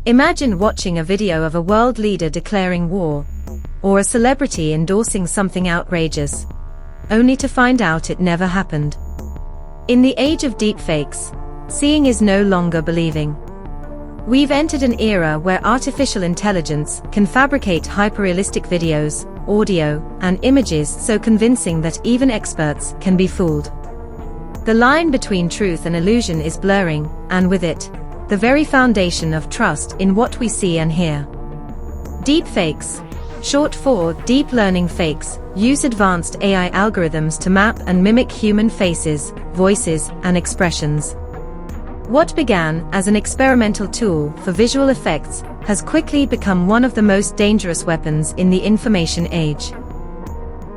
Imagine watching a video of a world leader declaring war, or a celebrity endorsing something outrageous, only to find out it never happened. In the age of deepfakes, seeing is no longer believing. We've entered an era where artificial intelligence can fabricate hyperrealistic videos, audio, and images so convincing that even experts can be fooled. The line between truth and illusion is blurring, and with it, the very foundation of trust in what we see and hear. Deepfakes, short for deep learning fakes, use advanced AI algorithms to map and mimic human faces, voices, and expressions. What began as an experimental tool for visual effects has quickly become one of the most dangerous weapons in the information age.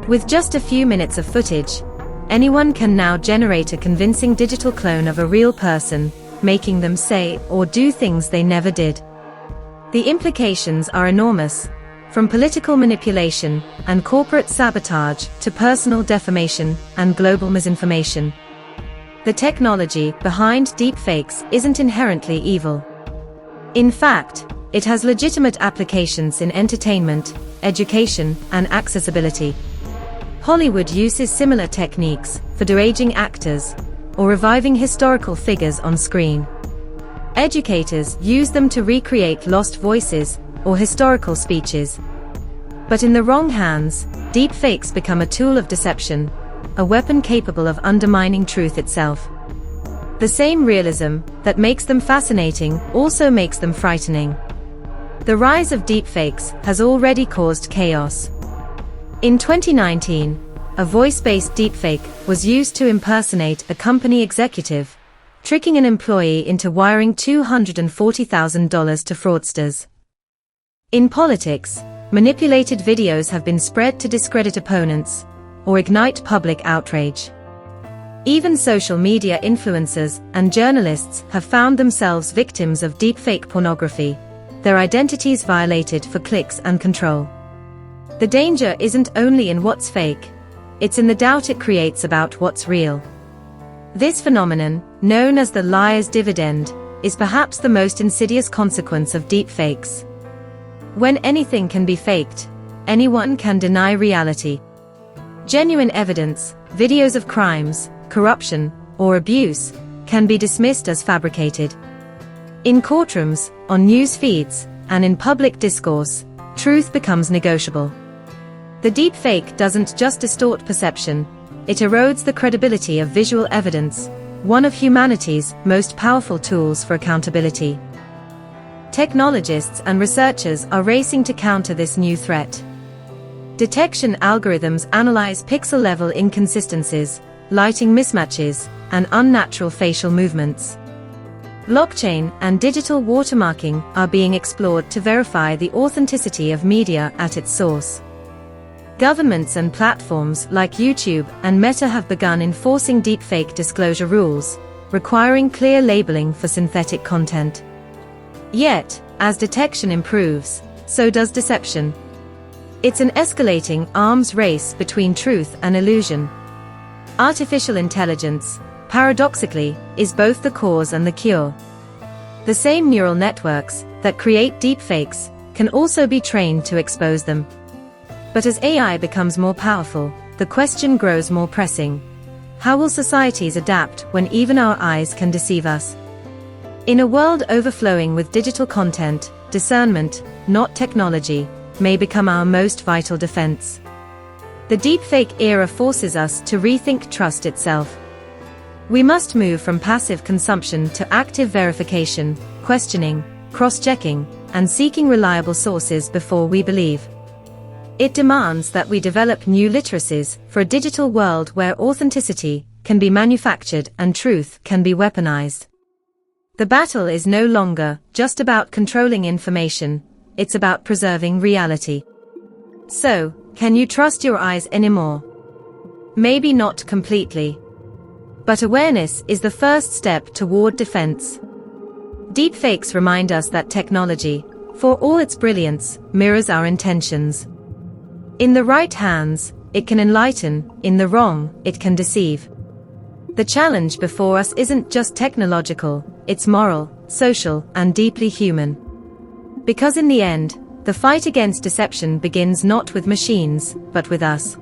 With just a few minutes of footage, anyone can now generate a convincing digital clone of a real person, making them say or do things they never did. The implications are enormous, from political manipulation and corporate sabotage to personal defamation and global misinformation. The technology behind deepfakes isn't inherently evil. In fact, it has legitimate applications in entertainment, education, and accessibility. Hollywood uses similar techniques for de-aging actors or reviving historical figures on screen. Educators use them to recreate lost voices or historical speeches. But in the wrong hands, deepfakes become a tool of deception, a weapon capable of undermining truth itself. The same realism that makes them fascinating also makes them frightening. The rise of deepfakes has already caused chaos. In 2019, a voice-based deepfake was used to impersonate a company executive, tricking an employee into wiring $240,000 to fraudsters. In politics, manipulated videos have been spread to discredit opponents or ignite public outrage. Even social media influencers and journalists have found themselves victims of deepfake pornography, their identities violated for clicks and control. The danger isn't only in what's fake, it's in the doubt it creates about what's real. This phenomenon, known as the liar's dividend, is perhaps the most insidious consequence of deepfakes. When anything can be faked, anyone can deny reality. Genuine evidence, videos of crimes, corruption, or abuse, can be dismissed as fabricated. In courtrooms, on news feeds, and in public discourse, truth becomes negotiable. The deepfake doesn't just distort perception, it erodes the credibility of visual evidence, one of humanity's most powerful tools for accountability. Technologists and researchers are racing to counter this new threat. Detection algorithms analyze pixel-level inconsistencies, lighting mismatches, and unnatural facial movements. Blockchain and digital watermarking are being explored to verify the authenticity of media at its source. Governments and platforms like YouTube and Meta have begun enforcing deepfake disclosure rules, requiring clear labeling for synthetic content. Yet, as detection improves, so does deception. It's an escalating arms race between truth and illusion. Artificial intelligence, paradoxically, is both the cause and the cure. The same neural networks that create deepfakes can also be trained to expose them. But as AI becomes more powerful, the question grows more pressing. How will societies adapt when even our eyes can deceive us? In a world overflowing with digital content, discernment, not technology, may become our most vital defense. The deepfake era forces us to rethink trust itself. We must move from passive consumption to active verification, questioning, cross-checking, and seeking reliable sources before we believe. It demands that we develop new literacies for a digital world where authenticity can be manufactured and truth can be weaponized. The battle is no longer just about controlling information, it's about preserving reality. So, can you trust your eyes anymore? Maybe not completely. But awareness is the first step toward defense. Deepfakes remind us that technology, for all its brilliance, mirrors our intentions. In the right hands, it can enlighten, in the wrong, it can deceive. The challenge before us isn't just technological, it's moral, social, and deeply human. Because in the end, the fight against deception begins not with machines, but with us.